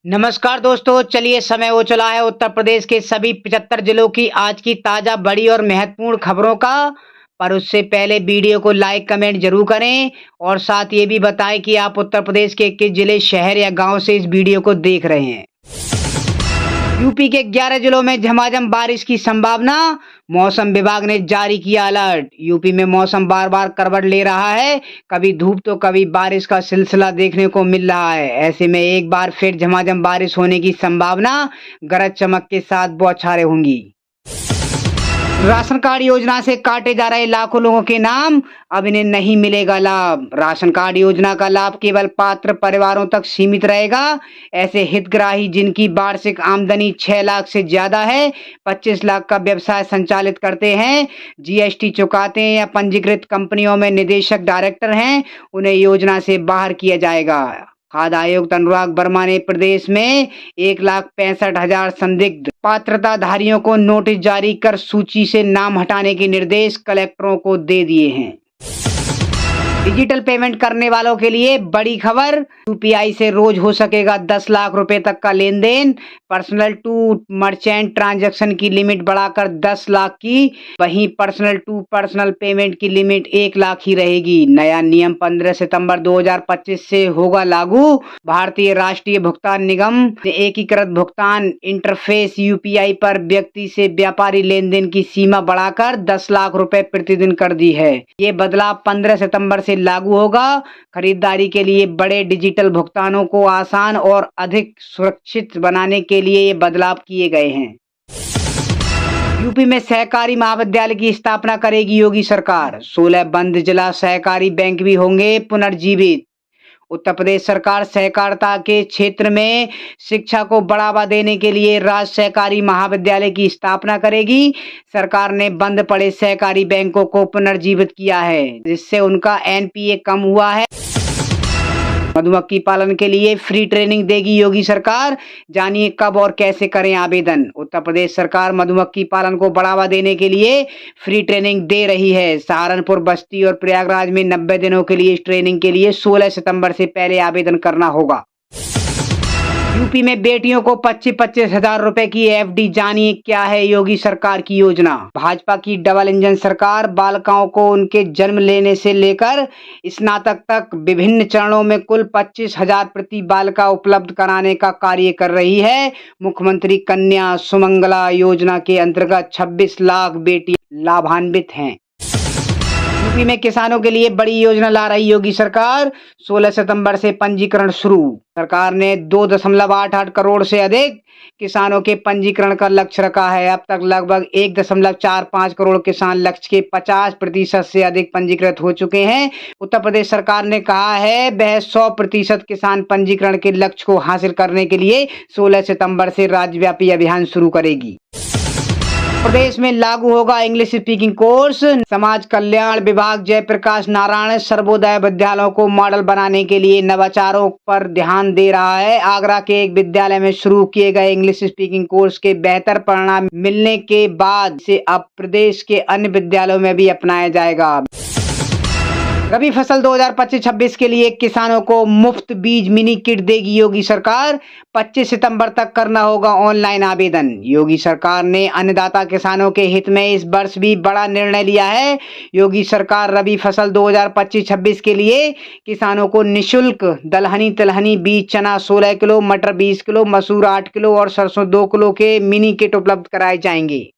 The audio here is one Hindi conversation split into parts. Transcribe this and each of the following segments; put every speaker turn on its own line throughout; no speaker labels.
नमस्कार दोस्तों, चलिए समय हो चला है उत्तर प्रदेश के सभी 75 जिलों की आज की ताजा बड़ी और महत्वपूर्ण खबरों का। पर उससे पहले वीडियो को लाइक कमेंट जरूर करें और साथ ये भी बताएं कि आप उत्तर प्रदेश के किस जिले शहर या गांव से इस वीडियो को देख रहे हैं। यूपी के 11 जिलों में झमाझम बारिश की संभावना, मौसम विभाग ने जारी किया अलर्ट। यूपी में मौसम बार बार करवट ले रहा है, कभी धूप तो कभी बारिश का सिलसिला देखने को मिल रहा है। ऐसे में एक बार फिर झमाझम बारिश होने की संभावना, गरज चमक के साथ बौछारें होंगी। राशन कार्ड योजना से काटे जा रहे लाखों लोगों के नाम, अब इन्हें नहीं मिलेगा लाभ। राशन कार्ड योजना का लाभ केवल पात्र परिवारों तक सीमित रहेगा। ऐसे हितग्राही जिनकी वार्षिक आमदनी 6 लाख से ज्यादा है, 25 लाख का व्यवसाय संचालित करते हैं, जीएसटी चुकाते हैं या पंजीकृत कंपनियों में निदेशक डायरेक्टर हैं, उन्हें योजना से बाहर किया जाएगा। खाद्य आयुक्त अनुराग वर्मा ने प्रदेश में 1,65,000 संदिग्ध पात्रताधारियों को नोटिस जारी कर सूची से नाम हटाने के निर्देश कलेक्टरों को दे दिए हैं। डिजिटल पेमेंट करने वालों के लिए बड़ी खबर, यूपीआई से रोज हो सकेगा 10 लाख रुपए तक का लेन देन। पर्सनल टू मर्चेंट ट्रांजैक्शन की लिमिट बढ़ाकर 10 लाख की, वहीं पर्सनल टू पर्सनल पेमेंट की लिमिट 1 लाख ही रहेगी। नया नियम 15 सितंबर 2025 से होगा लागू। भारतीय राष्ट्रीय भुगतान निगम ने एकीकृत भुगतान इंटरफेस यूपीआई पर व्यक्ति से व्यापारी लेन देन की सीमा बढ़ाकर 10 लाख रुपए प्रतिदिन कर दी है। ये बदलाव 15 सितंबर से लागू होगा। खरीदारी के लिए बड़े डिजिटल भुगतानों को आसान और अधिक सुरक्षित बनाने के लिए ये बदलाव किए गए हैं। यूपी में सहकारी महाविद्यालय की स्थापना करेगी योगी सरकार। 16 बंद जिला सहकारी बैंक भी होंगे पुनर्जीवित। उत्तर प्रदेश सरकार सहकारिता के क्षेत्र में शिक्षा को बढ़ावा देने के लिए राज्य सहकारी महाविद्यालय की स्थापना करेगी। सरकार ने बंद पड़े सहकारी बैंकों को पुनर्जीवित किया है, जिससे उनका एनपीए कम हुआ है। मधुमक्खी पालन के लिए फ्री ट्रेनिंग देगी योगी सरकार, जानिए कब और कैसे करें आवेदन। उत्तर प्रदेश सरकार मधुमक्खी पालन को बढ़ावा देने के लिए फ्री ट्रेनिंग दे रही है। सहारनपुर, बस्ती और प्रयागराज में 90 दिनों के लिए इस ट्रेनिंग के लिए 16 सितंबर से पहले आवेदन करना होगा। यूपी में बेटियों को 25-25 हजार रुपए की एफडी, जानिए क्या है योगी सरकार की योजना। भाजपा की डबल इंजन सरकार बालिकाओं को उनके जन्म लेने से लेकर स्नातक तक विभिन्न चरणों में कुल 25,000 प्रति बालिका उपलब्ध कराने का कार्य कर रही है। मुख्यमंत्री कन्या सुमंगला योजना के अंतर्गत 26 लाख बेटियां लाभान्वित हैं। यूपी में किसानों के लिए बड़ी योजना ला रही योगी सरकार। 16 सितंबर से पंजीकरण शुरू। सरकार ने 2.88 करोड़ से अधिक किसानों के पंजीकरण का लक्ष्य रखा है। अब तक लगभग 1.45 करोड़ किसान लक्ष्य के 50% से अधिक पंजीकृत हो चुके हैं। उत्तर प्रदेश सरकार ने कहा है वह 100% किसान पंजीकरण के लक्ष्य को हासिल करने के लिए 16 सितंबर से राज्यव्यापी अभियान शुरू करेगी। प्रदेश में लागू होगा इंग्लिश स्पीकिंग कोर्स। समाज कल्याण विभाग जयप्रकाश नारायण सर्वोदय विद्यालयों को मॉडल बनाने के लिए नवाचारों पर ध्यान दे रहा है। आगरा के एक विद्यालय में शुरू किए गए इंग्लिश स्पीकिंग कोर्स के बेहतर परिणाम मिलने के बाद से अब प्रदेश के अन्य विद्यालयों में भी अपनाया जाएगा। रबी फसल 2025-26 के लिए किसानों को मुफ्त बीज मिनी किट देगी योगी सरकार। 25 सितंबर तक करना होगा ऑनलाइन आवेदन। योगी सरकार ने अन्नदाता किसानों के हित में इस वर्ष भी बड़ा निर्णय लिया है। योगी सरकार रबी फसल 2025-26 के लिए किसानों को निःशुल्क दलहनी तिलहनी बीज चना 16 किलो, मटर 20 किलो, मसूर 8 किलो और सरसों 2 किलो के मिनी किट उपलब्ध कराए जाएंगे।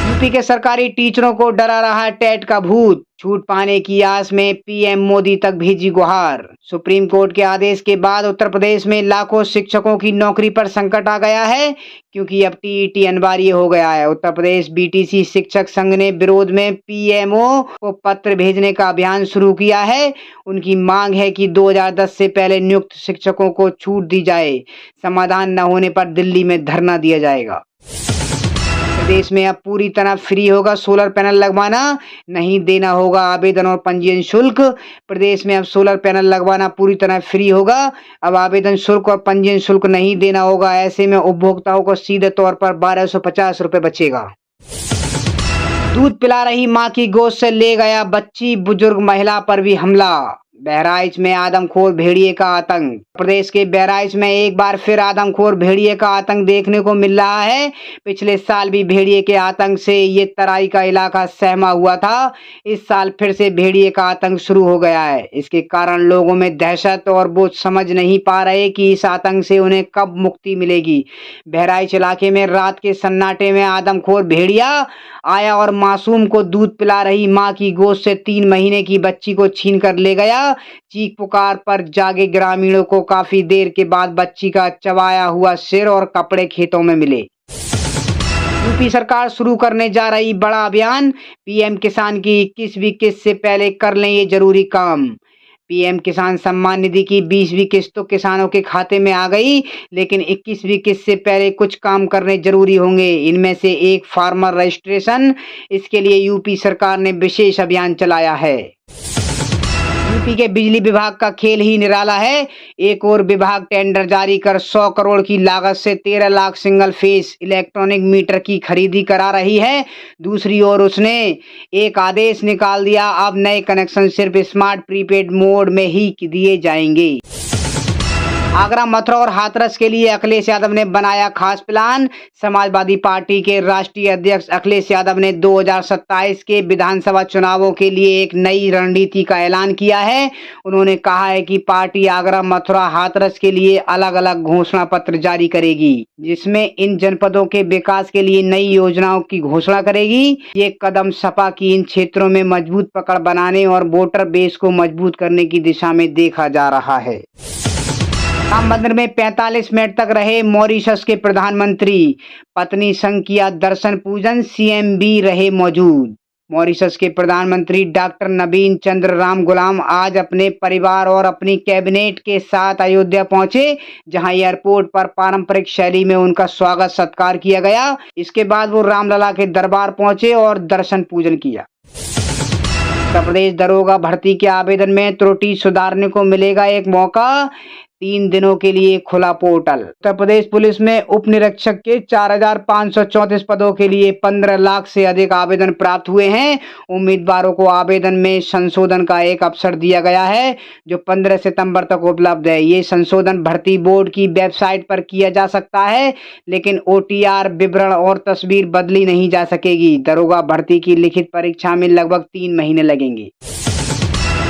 यूपी के सरकारी टीचरों को डरा रहा टेट का भूत। छूट पाने की आस में पीएम मोदी तक भेजी गुहार। सुप्रीम कोर्ट के आदेश के बाद उत्तर प्रदेश में लाखों शिक्षकों की नौकरी पर संकट आ गया है, क्योंकि अब टीईटी अनिवार्य हो गया है। उत्तर प्रदेश बीटीसी शिक्षक संघ ने विरोध में पीएमओ को पत्र भेजने का अभियान शुरू किया है। उनकी मांग है कि 2010 से पहले नियुक्त शिक्षकों को छूट दी जाए। समाधान न होने पर दिल्ली में धरना दिया जाएगा। प्रदेश में अब पूरी तरह फ्री होगा सोलर पैनल लगवाना, नहीं देना होगा आवेदन और पंजीयन शुल्क। प्रदेश में अब सोलर पैनल लगवाना पूरी तरह फ्री होगा। अब आवेदन शुल्क और पंजीयन शुल्क नहीं देना होगा। ऐसे में उपभोक्ताओं को सीधे तौर पर 1250 रुपए बचेगा। दूध पिला रही मां की गोद से ले गया बच्ची, बुजुर्ग महिला पर भी हमला। बहराइच में आदमखोर भेड़िए का आतंक। प्रदेश के बहराइच में एक बार फिर आदमखोर भेड़िए का आतंक देखने को मिल रहा है। पिछले साल भी भेड़िए के आतंक से ये तराई का इलाका सहमा हुआ था। इस साल फिर से भेड़िए का आतंक शुरू हो गया है। इसके कारण लोगों में दहशत और वो समझ नहीं पा रहे कि इस आतंक से उन्हें कब मुक्ति मिलेगी। बहराइच इलाके में रात के सन्नाटे में आदमखोर भेड़िया आया और मासूम को दूध पिला रही मां की गोद से 3 महीने की बच्ची को छीन कर ले गया। चीख पुकार पर जागे ग्रामीणों को काफी देर के बाद बच्ची का चबाया हुआ सिर और कपड़े खेतों में मिले। यूपी सरकार शुरू करने जा रही बड़ा अभियान। पीएम किसान की 21वीं किस्त से पहले कर लें ये जरूरी काम। पीएम किसान सम्मान निधि की 20वीं किस्त तो किसानों के खाते में आ गई, लेकिन 21वीं किस्त से पहले कुछ काम करने जरूरी होंगे। इनमें से एक फार्मर रजिस्ट्रेशन। इसके लिए यूपी सरकार ने विशेष अभियान चलाया है। यूपी के बिजली विभाग का खेल ही निराला है। एक और विभाग टेंडर जारी कर 100 करोड़ की लागत से 13 lakh single phase electronic meter की खरीदी करा रही है। दूसरी ओर उसने एक आदेश निकाल दिया, अब नए कनेक्शन सिर्फ स्मार्ट प्रीपेड मोड में ही दिए जाएंगे। आगरा, मथुरा और हाथरस के लिए अखिलेश यादव ने बनाया खास प्लान। समाजवादी पार्टी के राष्ट्रीय अध्यक्ष अखिलेश यादव ने 2027 के विधानसभा चुनावों के लिए एक नई रणनीति का ऐलान किया है। उन्होंने कहा है कि पार्टी आगरा, मथुरा, हाथरस के लिए अलग अलग घोषणा पत्र जारी करेगी, जिसमें इन जनपदों के विकास के लिए नई योजनाओं की घोषणा करेगी। ये कदम सपा की इन क्षेत्रों में मजबूत पकड़ बनाने और वोटर बेस को मजबूत करने की दिशा में देखा जा रहा है। राम मंदिर में 45 मिनट तक रहे मॉरिशस के प्रधानमंत्री। पत्नी संग किया दर्शन पूजन, सीएम भी रहे मौजूद। मॉरिशस के प्रधानमंत्री डॉक्टर नवीन चंद्र राम गुलाम आज अपने परिवार और अपनी कैबिनेट के साथ अयोध्या पहुंचे, जहां एयरपोर्ट पर पारंपरिक शैली में उनका स्वागत सत्कार किया गया। इसके बाद वो रामलला के दरबार पहुंचे और दर्शन पूजन किया। उत्तर प्रदेश दरोगा भर्ती के आवेदन में त्रुटि सुधारने को मिलेगा एक मौका। 3 दिनों के लिए खुला पोर्टल। उत्तर प्रदेश पुलिस में उप निरीक्षक के 4,534 पदों के लिए 15 लाख से अधिक आवेदन प्राप्त हुए हैं। उम्मीदवारों को आवेदन में संशोधन का एक अवसर दिया गया है, जो 15 सितंबर तक उपलब्ध है। ये संशोधन भर्ती बोर्ड की वेबसाइट पर किया जा सकता है, लेकिन OTR विवरण और तस्वीर बदली नहीं जा सकेगी। दरोगा भर्ती की लिखित परीक्षा में लगभग 3 महीने लगेंगे।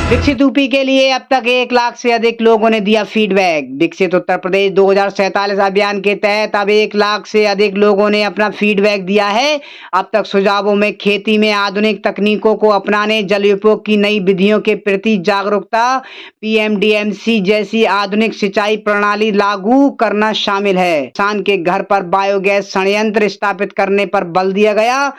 विकसित यूपी के लिए अब तक 1 लाख से अधिक लोगों ने दिया फीडबैक। विकसित उत्तर प्रदेश 2047 अभियान के तहत अब 1 लाख से अधिक लोगों ने अपना फीडबैक दिया है। अब तक सुझावों में खेती में आधुनिक तकनीकों को अपनाने, जल उपयोग की नई विधियों के प्रति जागरूकता, PMDMC जैसी आधुनिक सिंचाई प्रणाली लागू करना शामिल है। किसान के घर पर बायोगैस संयंत्र स्थापित करने पर बल दिया गया।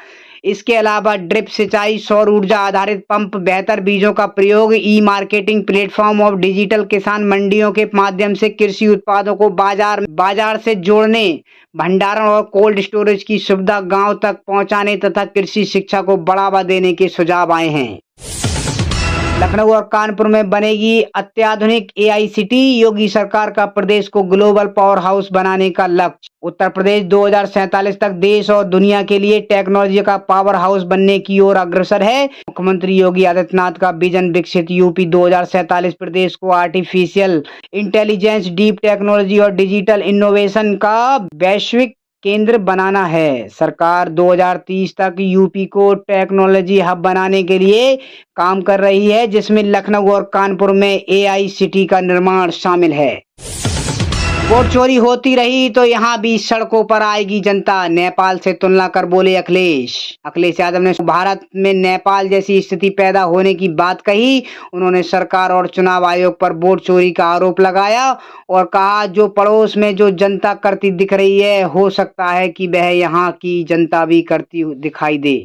इसके अलावा ड्रिप सिंचाई, सौर ऊर्जा आधारित पंप, बेहतर बीजों का प्रयोग, ई-मार्केटिंग प्लेटफॉर्म और डिजिटल किसान मंडियों के माध्यम से कृषि उत्पादों को बाजार से जोड़ने, भंडारण और कोल्ड स्टोरेज की सुविधा गांव तक पहुंचाने तथा कृषि शिक्षा को बढ़ावा देने के सुझाव आए हैं। लखनऊ और कानपुर में बनेगी अत्याधुनिक AI सिटी। योगी सरकार का प्रदेश को ग्लोबल पावर हाउस बनाने का लक्ष्य। उत्तर प्रदेश 2047 तक देश और दुनिया के लिए टेक्नोलॉजी का पावर हाउस बनने की ओर अग्रसर है। मुख्यमंत्री योगी आदित्यनाथ का विजन विकसित यूपी 2047 प्रदेश को आर्टिफिशियल इंटेलिजेंस, डीप टेक्नोलॉजी और डिजिटल इनोवेशन का वैश्विक केंद्र बनाना है। सरकार 2030 तक यूपी को टेक्नोलॉजी हब बनाने के लिए काम कर रही है, जिसमें लखनऊ और कानपुर में AI सिटी का निर्माण शामिल है। वोट चोरी होती रही तो यहाँ भी सड़कों पर आएगी जनता। नेपाल से तुलना कर बोले अखिलेश। अखिलेश यादव ने भारत में नेपाल जैसी स्थिति पैदा होने की बात कही। उन्होंने सरकार और चुनाव आयोग पर वोट चोरी का आरोप लगाया और कहा, जो पड़ोस में जो जनता करती दिख रही है, हो सकता है कि वह यहाँ की जनता भी करती दिखाई दे।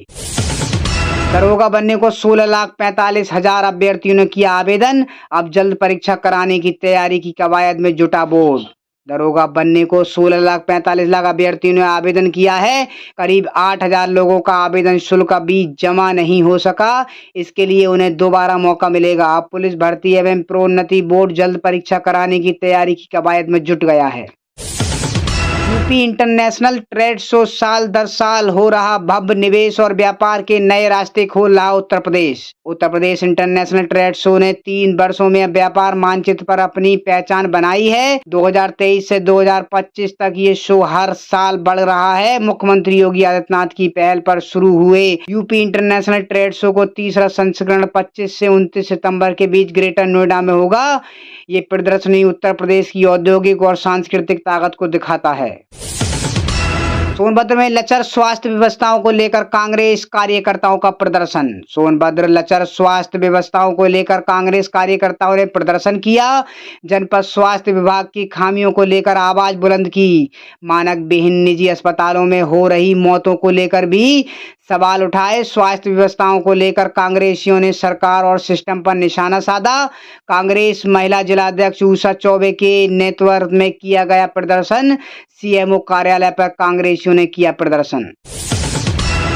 दरोगा बनने को 16,45,000 अभ्यर्थियों ने किया आवेदन। अब जल्द परीक्षा कराने की तैयारी की कवायद में जुटा बोर्ड। दरोगा बनने को 16,45,000 अभ्यर्थियों ने आवेदन किया है। करीब 8,000 लोगों का आवेदन शुल्क अभी जमा नहीं हो सका। इसके लिए उन्हें दोबारा मौका मिलेगा। अब पुलिस भर्ती एवं प्रोन्नति बोर्ड जल्द परीक्षा कराने की तैयारी की कवायद में जुट गया है। यूपी इंटरनेशनल ट्रेड शो साल दर साल हो रहा भव्य निवेश और व्यापार के नए रास्ते खोल रहा Uttar Pradesh. Uttar Pradesh international trade show ने 3 वर्षों में व्यापार मानचित्र पर अपनी पहचान बनाई है। 2023 से 2025 तक ये शो हर साल बढ़ रहा है। मुख्यमंत्री योगी आदित्यनाथ की पहल पर शुरू हुए यूपी इंटरनेशनल ट्रेड शो को तीसरा संस्करण 25 से 29 सितंबर के बीच ग्रेटर नोएडा में होगा। ये प्रदर्शनी उत्तर प्रदेश की औद्योगिक और सांस्कृतिक ताकत को दिखाता है। सोनभद्र में लचर स्वास्थ्य व्यवस्थाओं को लेकर कांग्रेस कार्यकर्ताओं का प्रदर्शन। सोनभद्र लचर स्वास्थ्य व्यवस्थाओं को लेकर कांग्रेस कार्यकर्ताओं ने प्रदर्शन किया। जनपद स्वास्थ्य विभाग की खामियों को लेकर आवाज बुलंद की। मानक विहीन निजी अस्पतालों में हो रही मौतों को लेकर भी सवाल उठाए। स्वास्थ्य व्यवस्थाओं को लेकर कांग्रेसियों ने सरकार और सिस्टम पर निशाना साधा। कांग्रेस महिला जिलाध्यक्ष उषा चौबे के नेतृत्व में किया गया प्रदर्शन। सीएमओ कार्यालय पर कांग्रेसियों ने किया प्रदर्शन।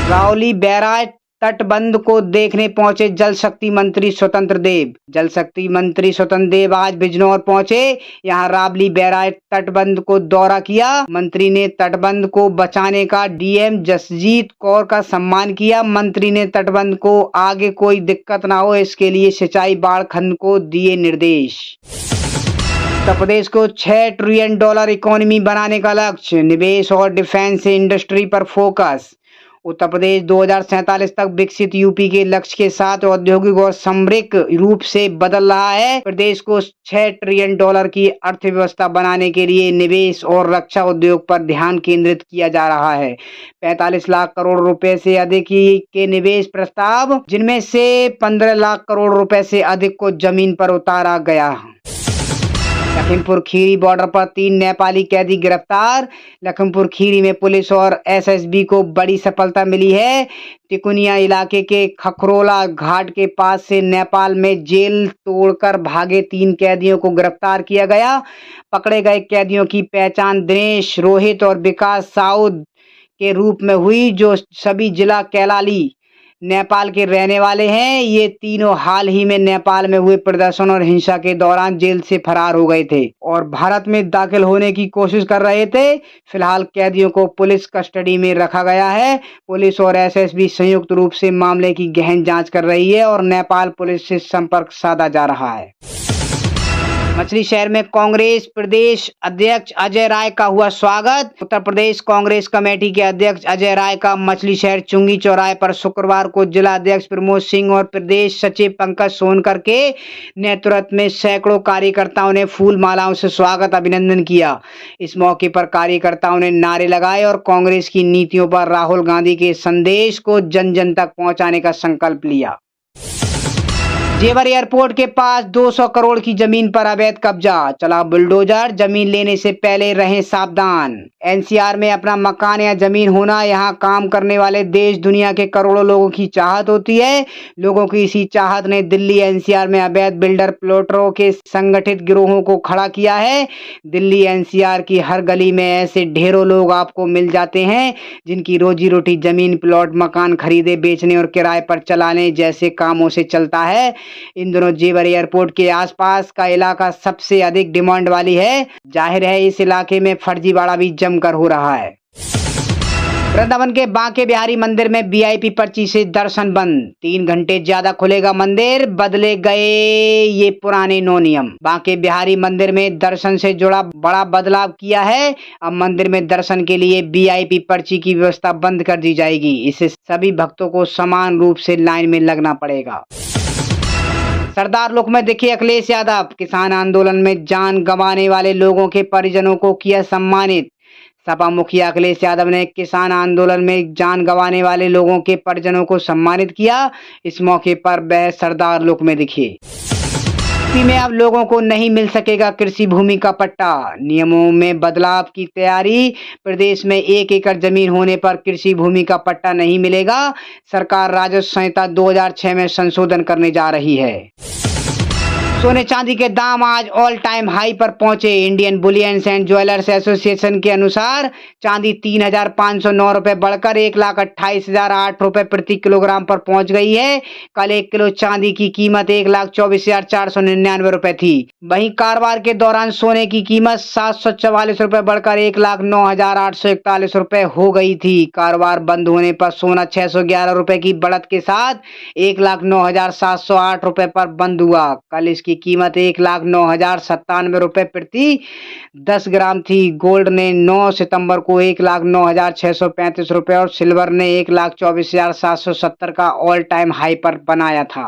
रावली बैराज तटबंध को देखने पहुंचे जल शक्ति मंत्री स्वतंत्र देव। जल शक्ति मंत्री स्वतंत्र देव आज बिजनौर पहुंचे। यहां रावली बैराज तटबंध को दौरा किया। मंत्री ने तटबंध को बचाने का डीएम जसजीत कौर का सम्मान किया। मंत्री ने तटबंध को आगे कोई दिक्कत ना हो इसके लिए सिंचाई बाढ़ खंड को दिए निर्देश। उत्तर प्रदेश को $6 ट्रिलियन इकोनॉमी बनाने का लक्ष्य। निवेश और डिफेंस इंडस्ट्री पर फोकस। उत्तर प्रदेश 2047 तक विकसित यूपी के लक्ष्य के साथ औद्योगिक और सामरिक रूप से बदल रहा है। प्रदेश को $6 ट्रिलियन की अर्थव्यवस्था बनाने के लिए निवेश और रक्षा उद्योग पर ध्यान केंद्रित किया जा रहा है। 45 लाख करोड़ रुपए से अधिक के निवेश प्रस्ताव, जिनमें से 15 लाख करोड़ रुपए से अधिक को जमीन पर उतारा गया। लखीमपुर खीरी बॉर्डर पर 3 नेपाली कैदी गिरफ्तार। लखीमपुर खीरी में पुलिस और एसएसबी को बड़ी सफलता मिली है। टिकुनिया इलाके के खखरोला घाट के पास से नेपाल में जेल तोड़कर भागे 3 कैदियों को गिरफ्तार किया गया। पकड़े गए कैदियों की पहचान दिनेश, रोहित और विकास साउद के रूप में हुई, जो सभी जिला कैलाली नेपाल के रहने वाले हैं। ये तीनों हाल ही में नेपाल में हुए प्रदर्शन और हिंसा के दौरान जेल से फरार हो गए थे और भारत में दाखिल होने की कोशिश कर रहे थे। फिलहाल कैदियों को पुलिस कस्टडी में रखा गया है। पुलिस और एसएसबी संयुक्त रूप से मामले की गहन जांच कर रही है और नेपाल पुलिस से संपर्क साधा जा रहा है। मछली शहर में कांग्रेस प्रदेश अध्यक्ष अजय राय का हुआ स्वागत। उत्तर प्रदेश कांग्रेस कमेटी के अध्यक्ष अजय राय का मछली शहर चुंगी चौराहे पर शुक्रवार को जिला अध्यक्ष प्रमोद सिंह और प्रदेश सचिव पंकज सोनकर के नेतृत्व में सैकड़ों कार्यकर्ताओं ने फूल मालाओं से स्वागत अभिनंदन किया। इस मौके पर कार्यकर्ताओं ने नारे लगाए और कांग्रेस की नीतियों पर राहुल गांधी के संदेश को जन जन तक पहुंचाने का संकल्प लिया। जेवर एयरपोर्ट के पास 200 करोड़ की जमीन पर अवैध कब्जा, चला बुलडोजर। जमीन लेने से पहले रहें सावधान। एनसीआर में अपना मकान या जमीन होना यहाँ काम करने वाले देश दुनिया के करोड़ों लोगों की चाहत होती है। लोगों की इसी चाहत ने दिल्ली एनसीआर में अवैध बिल्डर प्लॉटरों के संगठित गिरोहों को खड़ा किया है। दिल्ली एनसीआर की हर गली में ऐसे ढेरों लोग आपको मिल जाते हैं जिनकी रोजी रोटी जमीन, प्लॉट, मकान खरीदे, बेचने और किराए पर चलाने जैसे कामों से चलता है। इन दोनों जेवर एयरपोर्ट के आसपास का इलाका सबसे अधिक डिमांड वाली है। जाहिर है इस इलाके में फर्जीवाड़ा भी जमकर हो रहा है। वृंदावन के बांके बिहारी मंदिर में वीआईपी पर्ची से दर्शन बंद। 3 घंटे ज्यादा खुलेगा मंदिर, बदले गए ये पुराने 9 नियम। बांके बिहारी मंदिर में दर्शन से जुड़ा बड़ा बदलाव किया है। अब मंदिर में दर्शन के लिए वीआईपी पर्ची की व्यवस्था बंद कर दी जाएगी। इससे सभी भक्तों को समान रूप से लाइन में लगना पड़ेगा। सरदार लुक में दिखे अखिलेश यादव। किसान आंदोलन में जान गंवाने वाले लोगों के परिजनों को किया सम्मानित। सपा मुखिया अखिलेश यादव ने किसान आंदोलन में जान गंवाने वाले लोगों के परिजनों को सम्मानित किया। इस मौके पर वह सरदार लुक में दिखे। यूपी में अब लोगों को नहीं मिल सकेगा कृषि भूमि का पट्टा, नियमों में बदलाव की तैयारी। प्रदेश में 1 एकड़ जमीन होने पर कृषि भूमि का पट्टा नहीं मिलेगा। सरकार राजस्व संहिता 2006 में संशोधन करने जा रही है। सोने चांदी के दाम आज ऑल टाइम हाई पर पहुंचे। Indian Boolean and jewellers association के अनुसार चांदी 3,509 रुपए बढ़कर 1,28,008 प्रति किलोग्राम पर पहुंच गई है। कल 1 किलो चांदी की कीमत 1,24,499 रुपए थी। वहीं कारोबार के दौरान सोने की कीमत 744 रुपए बढ़कर 1,09,841 रुपए हो गई थी। कारोबार बंद होने पर सोना 611 रुपए की बढ़त के साथ 1,09,708 रुपए पर बंद हुआ। कल इसकी कीमत 1,09,097 रुपए प्रति 10 ग्राम थी। गोल्ड ने 9 सितंबर को 1,09,635 रुपए और सिल्वर ने 1,24,770 का ऑल टाइम हाई पर बनाया था।